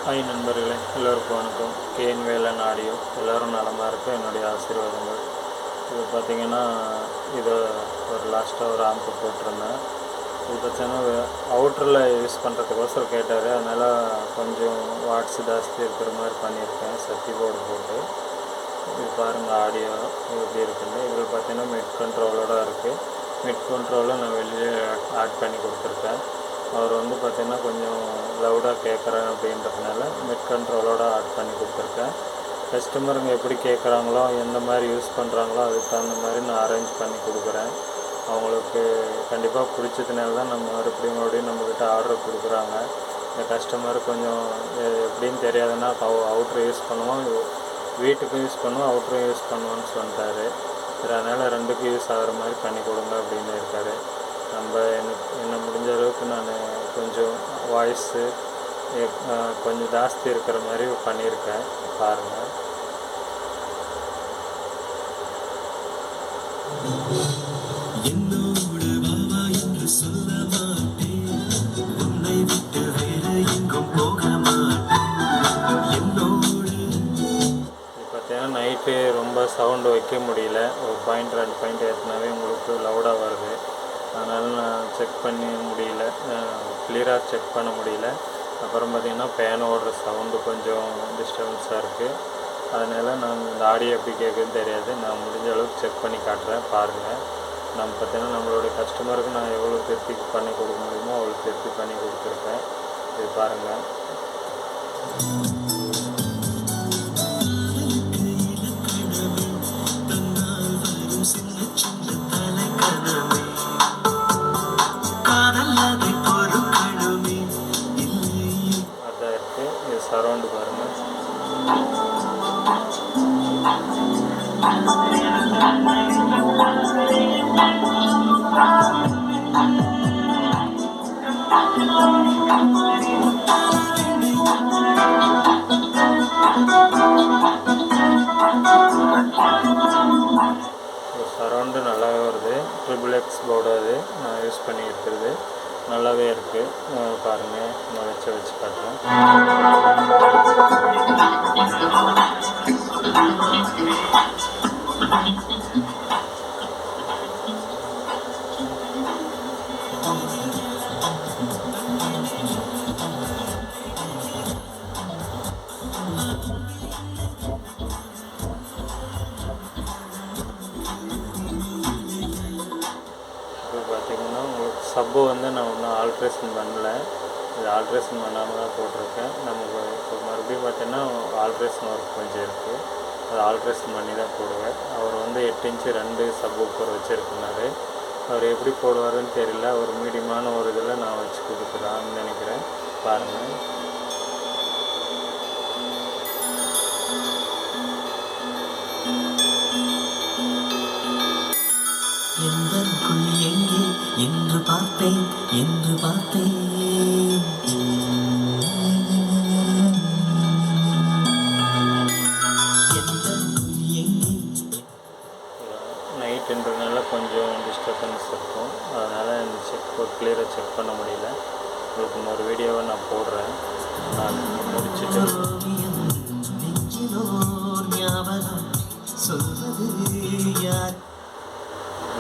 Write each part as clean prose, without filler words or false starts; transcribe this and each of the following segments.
Hi நண்பர்களே, எல்லோருக்கும் வணக்கம். KN Velan audio. எல்லோரும் நலமாக இருக்க என்னுடைய ஆசீர்வாதங்கள். இது பார்த்திங்கன்னா, இதை ஒரு லாஸ்ட்டாக ஒரு ஆம்பு போட்டிருந்தேன். இது பார்த்தீங்கன்னா அவுட்டரில் யூஸ் பண்ணுறதுக்கோசரம் கேட்டார். அதனால் கொஞ்சம் வாட்ஸ் ஜாஸ்தி இருக்கிற மாதிரி பண்ணியிருக்கேன், சக்தி போர்டு போட்டு. இது பாருங்கள் ஆடியோ எப்படி இருக்குன்னு. இதில் பார்த்தீங்கன்னா மிட் கண்ட்ரோலோடு இருக்குது. மிட் கண்ட்ரோலில் நான் வெளியே ஆட் பண்ணி கொடுத்துருக்கேன். அவர் வந்து பார்த்திங்கன்னா கொஞ்சம் லவுடாக கேட்குறேன் அப்படின்றதுனால மிட் கண்ட்ரோலோடு ஆட் பண்ணி கொடுத்துருக்கேன். கஸ்டமருங்க எப்படி கேட்குறாங்களோ, எந்த மாதிரி யூஸ் பண்ணுறாங்களோ அதுக்கு தகுந்த மாதிரி நான் அரேஞ்ச் பண்ணி கொடுக்குறேன். அவங்களுக்கு கண்டிப்பாக பிடிச்சதுனால தான் நம்ம மறுபடியும் நம்மக்கிட்ட ஆர்டர் கொடுக்குறாங்க. இந்த கஸ்டமர் கொஞ்சம் எப்படின்னு தெரியாதுன்னா அவுட்ரு யூஸ் பண்ணுவோம், வீட்டுக்கும் யூஸ் பண்ணுவோம், அவுட்ரும் யூஸ் பண்ணுவோன்னு சொல்லிட்டாரு. சரி, அதனால் ரெண்டுக்கும் யூஸ் ஆகிற மாதிரி பண்ணி கொடுங்க அப்படின்னு இருக்கார். என்ன முடிஞ்ச அளவுக்கு நான் கொஞ்சம் வாய்ஸு கொஞ்சம் ஜாஸ்தி இருக்கிற மாதிரி பண்ணியிருக்கேன். பாருங்கள். பார்த்தீங்கன்னா நைட்டு ரொம்ப சவுண்டு வைக்க முடியல. ஒரு பாயிண்ட் 2 பாயிண்ட் ஏற்றினாவே உங்களுக்கு லவுடாக வருது. அதனால் நான் செக் பண்ண முடியல, கிளியராக செக் பண்ண முடியல. அப்புறம் பார்த்திங்கன்னா ஃபேன் ஓடுற சவுண்டு கொஞ்சம் டிஸ்டர்பன்ஸாக இருக்குது. அதனால் நான் இந்த ஆடியோ எப்படி கேட்குதுன்னு தெரியாது. நான் முடிஞ்ச அளவுக்கு செக் பண்ணி காட்டுறேன், பாருங்கள். நம்ம பார்த்திங்கன்னா நம்மளுடைய கஸ்டமருக்கு நான் எவ்வளோ திருப்தி பண்ணி கொடுக்க முடியுமோ அவ்வளோ திருப்தி பண்ணி கொடுத்துருக்கேன். இது பாருங்கள். அதான் இருக்குது. இது சரௌண்டு பாருங்கள். சரௌண்டு நல்லாவே வருது. XXX போர்டு அது நான் யூஸ் பண்ணி இருக்கிறது நல்லாவே இருக்குது. பாருங்கள், நான் வச்சு காட்டுறேன். பார்த்திங்கன்னா உங்களுக்கு சப்பு வந்து நான் ஒன்றும் ஆல்ட்ரேஷன் பண்ணல. இது ஆல்ட்ரேஷன் பண்ணாமல் தான் போட்டிருக்கேன். நமக்கு இப்போ மறுபடியும் பார்த்திங்கன்னா ஆல்ட்ரேஷன் ஒர்க் கொஞ்சம் இருக்குது. அது ஆல்ட்ரேஷன் பண்ணி தான் போடுவேன். அவர் வந்து 8 இன்ச்சு 2 சப் ஊப்பர் வச்சுருக்குனாரு. அவர் எப்படி போடுவாருன்னு தெரியல. ஒரு மீடியமான ஒரு இதில் நான் வச்சு கொடுக்குறான்னு நினைக்கிறேன். பாருங்கள். என்று பார்த்தேன் நைட்டுன்றதுனால கொஞ்சம் டிஸ்டர்பன்ஸ் இருக்கும். அதனால் இந்த கிளியராக செக் பண்ண முடியல. உங்களுக்கு இன்னொரு வீடியோவை நான் போடுறேன். நான் முடிச்சுட்டு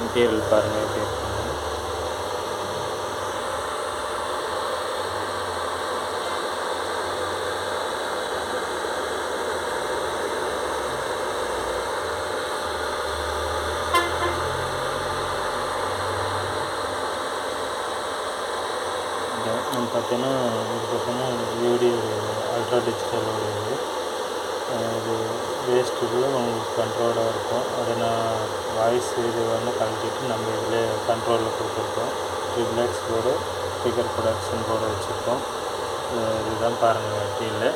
இன்டீரியல் பாருங்கள் எப்படி இருக்கு. பார்த்தீங்கன்னா இது பார்த்தீங்கன்னா வீடியோ அல்ட்ரா டிஜிட்டலோட இது வேஸ்ட்டுக்குள்ள உங்களுக்கு கண்ட்ரோலாக இருக்கும். அதை நான் வாய்ஸ் இது வந்து கழட்டிட்டு நம்ம இதில் கண்ட்ரோலில் கொடுத்துருக்கோம். XXX board, speaker production board வச்சுருக்கோம். இதுதான் பாருங்கள். கீழே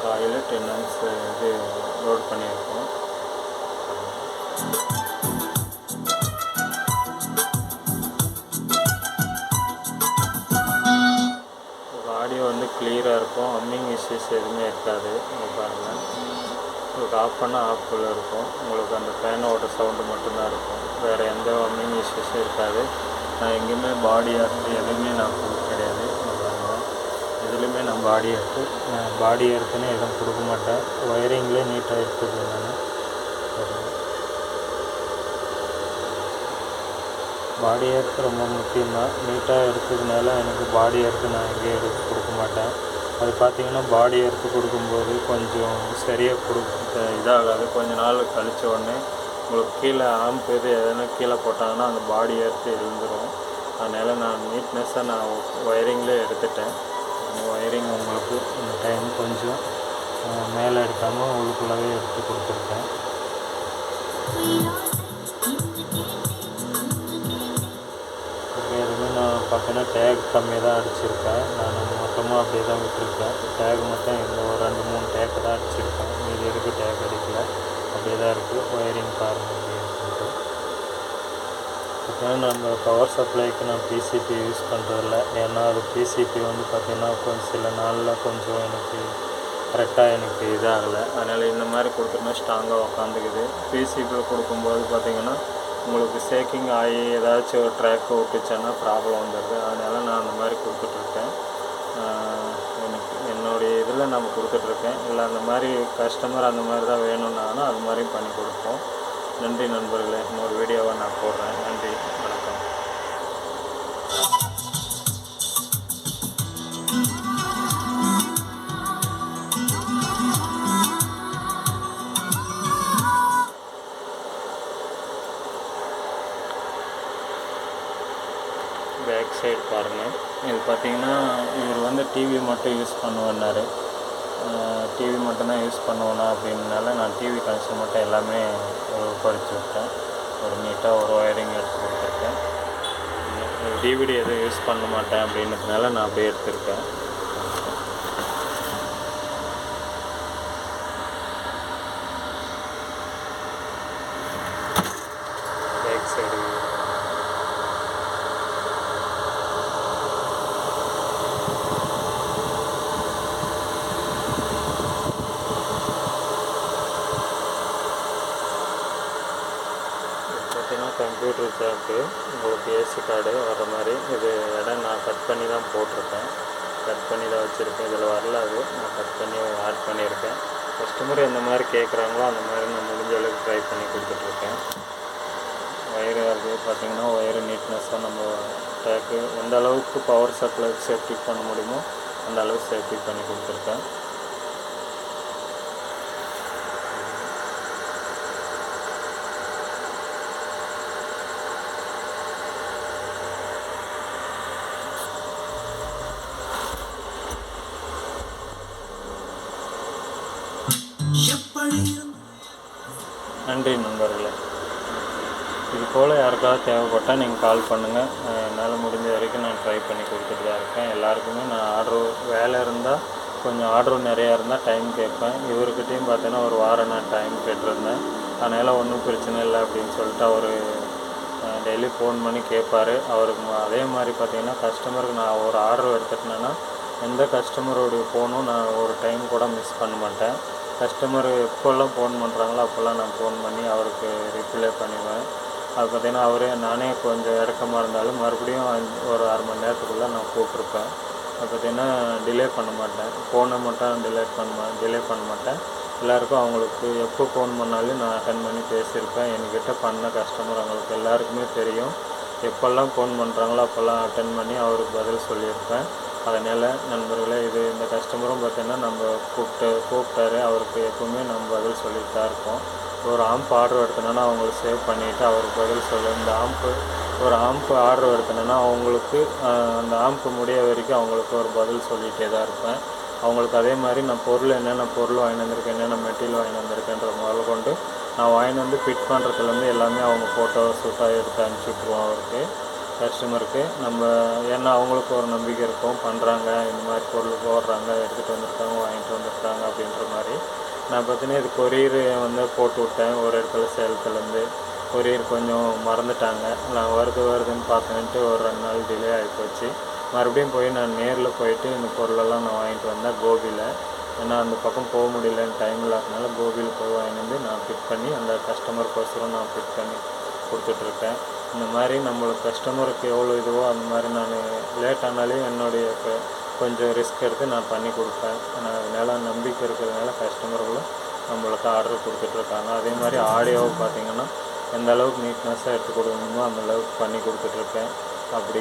காயில் 10 amps இது லோட் பண்ணியிருக்கோம். ஆடியோ வந்து கிளியராக இருக்கும். ஹம்மிங் இஷ்யூஸ் எதுவுமே இருக்காது. பாருங்கள், உங்களுக்கு ஆஃப் பண்ணால் ஆஃப்குள்ளே இருக்கும். உங்களுக்கு அந்த ஃபேனோட சவுண்டு மட்டும்தான் இருக்கும். வேறு எந்த ஹம்மிங் இஷ்யூஸும் இருக்காது. நான் எங்கேயுமே பாடி ஆஃப் எதுவுமே நான் கொடுக்க கிடையாது. பாருங்கள், இதுலேயுமே நான் பாடி எர்த்துன்னு எதுவும் கொடுக்க மாட்டேன். ஒயரிங்லேயே நீட்டாக இருக்குது. நான் பாடி எர்த்து ரொம்ப முக்கியம்தான். நீட்டாக இருக்கிறதுனால எனக்கு பாடி எர்த்து நான் எங்கேயும் எடுத்து கொடுக்க மாட்டேன். அது பார்த்திங்கன்னா பாடி எர்த்து கொடுக்கும்போது கொஞ்சம் சரியாக இதாகாது. கொஞ்ச நாள் கழித்த உடனே உங்களுக்கு கீழே ஆம்பு இது எதனா கீழே போட்டாங்கன்னா அந்த பாடி எர்த்து எழுந்துடும். அதனால் நான் நீட்னஸாக நான் ஒயரிங்லேயே எடுத்துட்டேன். அந்த ஒயரிங் உங்களுக்கு இந்த டைம் கொஞ்சம் மேலே எடுக்காமல் உள்ளுக்குள்ளவே எடுத்து கொடுத்துருக்கேன். எதுவுமே நான் பார்த்தீங்கன்னா டேக் கம்மியாக தான் அடிச்சிருக்கேன். நான் மொத்தமாக அப்படியே தான் விட்டுருக்கேன். டேக் மட்டும் இந்த ஒரு 2-3 டேக்கு தான் அடிச்சிருக்கேன். மீதி எதுக்கு டேக் அடிக்கல, அப்படியே தான் இருக்குது. ஒயரிங் பாருங்கள் அப்படின்னு சொல்லிட்டு பார்த்தீங்கன்னா நம்ம பவர் சப்ளைக்கு நான் பிசிபி யூஸ் பண்ணுறதில்ல. ஏன்னா அது பிசிபி வந்து பார்த்திங்கன்னா கொஞ்சம் சில நாளில் கொஞ்சம் எனக்கு கரெக்டாக எனக்கு இதாகலை. அதனால் இந்த மாதிரி கொடுத்தோம்னா ஸ்ட்ராங்காக உக்காந்துக்குது. பிசிபியில் கொடுக்கும்போது பார்த்திங்கன்னா உங்களுக்கு ஷேக்கிங் ஆகி ஏதாச்சும் ஒரு ட்ராக்கு விட்டுச்சுன்னா ப்ராப்ளம் வந்துடுது. அதனால் நான் அந்த மாதிரி கொடுத்துட்ருக்கேன். எனக்கு என்னுடைய இதில் நம்ம கொடுத்துட்ருக்கேன். இல்லை அந்த மாதிரி கஸ்டமர் அந்த மாதிரி தான் வேணும்னாலும் அது மாதிரியும் பண்ணி கொடுப்போம். நன்றி நண்பர்களே. இன்னொரு வீடியோவை நான் போடுறேன். நன்றி, வணக்கம். பேக் சைடு பாருங்கள். இது பார்த்திங்கன்னா இவர் வந்து டிவி மட்டும் யூஸ் பண்ணுவேன்னாரு. டிவி மட்டும்தான் யூஸ் பண்ணுவேனா அப்படின்னால நான் டிவி கனெக்ஷன் மட்டும் எல்லாமே படித்து விட்டேன். ஒரு நீட்டாக ஒரு ஒயரிங் எடுத்து கொடுத்துருக்கேன். டிவிடி எதுவும் யூஸ் பண்ண மாட்டேன் அப்படின்றதுனால நான் அப்படியே எடுத்திருக்கேன். பேக் சைடு கம்ப்யூட்டர் ஜாக்கு உங்களுக்கு ஏசி கார்டு வர மாதிரி இது இடம் நான் கட் பண்ணி தான் போட்டிருக்கேன். கட் பண்ணி தான் வச்சுருக்கேன். இதில் வரல, அது நான் கட் பண்ணி ஆட் பண்ணியிருக்கேன். கஸ்டமர் எந்த மாதிரி கேட்குறாங்களோ அந்த மாதிரி நான் முடிஞ்ச அளவுக்கு ட்ரை பண்ணி கொடுத்துட்ருக்கேன். ஒயரு அது பார்த்திங்கன்னா ஒயரு நீட்னஸாக நம்ம டேக்கு எந்த அளவுக்கு பவர் சப்ளை சேஃப்டி பண்ண முடியுமோ அந்த அளவுக்கு சேஃப்டி பண்ணி கொடுத்துருக்கேன். நன்றி நண்பர்களே. இது போல் யாருக்காவது தேவைப்பட்டால் நீங்கள் கால் பண்ணுங்கள். என்னால் முடிஞ்ச வரைக்கும் நான் ட்ரை பண்ணி கொடுத்துட்டு தான் இருக்கேன். எல்லாருக்குமே நான் வேலை இருந்தால் கொஞ்சம் ஆர்டர் நிறையா இருந்தால் டைம் கேட்பேன். இவர்கிட்டையும் பார்த்தீங்கன்னா ஒரு வாரம் நான் டைம் கேட்டிருந்தேன். அதனால் ஒன்றும் பிரச்சனை இல்லை அப்படின்னு சொல்லிட்டு அவர் டெய்லி ஃபோன் பண்ணி கேட்பார். அவருக்கு அதே மாதிரி பார்த்திங்கன்னா கஸ்டமருக்கு நான் ஒரு ஆர்டர் எடுத்துட்டேன்னா எந்த கஸ்டமருடைய ஃபோனும் நான் ஒரு டைம் கூட மிஸ் பண்ண மாட்டேன். கஸ்டமர் எப்போல்லாம் ஃபோன் பண்ணுறாங்களோ அப்போல்லாம் நான் ஃபோன் பண்ணி அவருக்கு ரிப்ளை பண்ணுவேன். அது பார்த்திங்கன்னா நானே கொஞ்சம் இறக்கமாக இருந்தாலும் மறுபடியும் ஒரு 1/2 மணி நேரத்துக்குள்ளே நான் கூப்பிட்ருப்பேன். அது பார்த்திங்கன்னா டிலே பண்ண மாட்டேன். ஃபோனை மட்டும் டிலே பண்ண மாட்டேன். எல்லாேருக்கும் அவங்களுக்கு எப்போ ஃபோன் பண்ணாலும் நான் அட்டன் பண்ணி பேசியிருப்பேன். என்கிட்ட பண்ண கஸ்டமர் அவங்களுக்கு எல்லாருக்குமே தெரியும். எப்போல்லாம் ஃபோன் பண்ணுறாங்களோ அப்போல்லாம் அட்டன் பண்ணி அவருக்கு பதில் சொல்லியிருப்பேன். அதனால் நண்பர்களே, இந்த கஸ்டமரும் பார்த்திங்கன்னா நம்ம கூப்பிட்டாரு. அவருக்கு எப்போவுமே நம்ம பதில் சொல்லிட்டு தான் இருப்போம். ஒரு ஆம்ப் ஆர்டர் எடுத்தோன்னா அவங்களுக்கு சேவ் பண்ணிவிட்டு அவருக்கு பதில் சொல்ல இந்த ஒரு ஆம்ப் ஆர்டர் எடுத்தோன்னா அவங்களுக்கு அந்த ஆம்ப் முடிய வரைக்கும் அவங்களுக்கு ஒரு பதில் சொல்லிகிட்டே தான் இருப்பேன். அவங்களுக்கு அதே மாதிரி நான் என்னென்ன பொருள் வாங்கிட்டு வந்திருக்கேன், என்னென்ன மெட்டீரியல் வாங்கிட்டு வந்திருக்கேன்ற முதல்ல கொண்டு நான் வாங்கிட்டு வந்து ஃபிட் பண்ணுறதுலேருந்து எல்லாமே அவங்க ஃபோட்டோ ஷூட்டாக எடுத்து அனுப்பிச்சுட்ருவோம் அவருக்கு, கஸ்டமருக்கு. ஏன்னா அவங்களுக்கு ஒரு நம்பிக்கை இருக்கும், பண்ணுறாங்க, இந்த மாதிரி பொருள் போடுறாங்க, எடுத்துகிட்டு வந்திருக்காங்க, வாங்கிட்டு வந்திருக்காங்க அப்படின்ற மாதிரி. நான் பார்த்தீங்கன்னா இது கொரியர் போட்டு விட்டேன். ஒரு இடத்துல சேலத்துலேருந்து கொரியர் கொஞ்சம் மறந்துட்டாங்க. நான் வருதுன்னு பார்த்துன்ட்டு ஒரு 2 நாள் டிலே ஆகிப்போச்சு. மறுபடியும் போய் நான் நேரில் போயிட்டு இந்த பொருளெல்லாம் நான் வாங்கிட்டு வந்தேன் கோபியில். ஏன்னா அந்த பக்கம் போக முடியலன்னு டைம் இல்லாதனால கோபியில் போய் வாங்கிட்டு வந்து நான் ஃபிட் பண்ணி அந்த கஸ்டமருக்கோசரம் நான் ஃபிட் பண்ணி கொடுத்துட்ருக்கேன். இந்த மாதிரி நம்மளுக்கு கஸ்டமருக்கு எவ்வளோ இதுவோ அந்த மாதிரி நான் லேட் ஆனாலே என்னுடைய கொஞ்சம் ரிஸ்க் எடுத்து நான் பண்ணி கொடுப்பேன். அதனால் நம்பிக்கை இருக்கிறதுனால கஸ்டமர்களும் நம்மளுக்கு ஆர்டர் கொடுத்துட்ருக்காங்க. அதே மாதிரி ஆடியோவை பார்த்திங்கன்னா எந்த அளவுக்கு நீட்னஸாக எடுத்து கொடுக்கணுமோ அந்த அளவுக்கு பண்ணி கொடுத்துட்ருக்கேன். அப்படி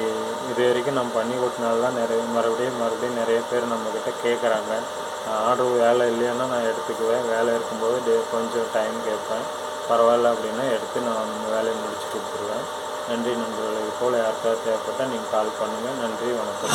இது வரைக்கும் நம்ம பண்ணி கொடுத்தனால தான் மறுபடியும் நிறைய பேர் நம்மக்கிட்ட கேட்குறாங்க. ஆர்டர் வேலை இல்லைன்னா நான் எடுத்துக்குவேன், வேலை இருக்கும்போது கொஞ்சம் டைம் கேட்பேன், பரவாயில்ல அப்படின்னா எடுத்து நான் வேலையை முடிச்சு கொடுத்துருவேன். நன்றி நண்பர்களே. இது போல் யாருக்காவது தேவைப்பட்டால் நீங்கள் கால் பண்ணுங்கள். நன்றி, வணக்கம்.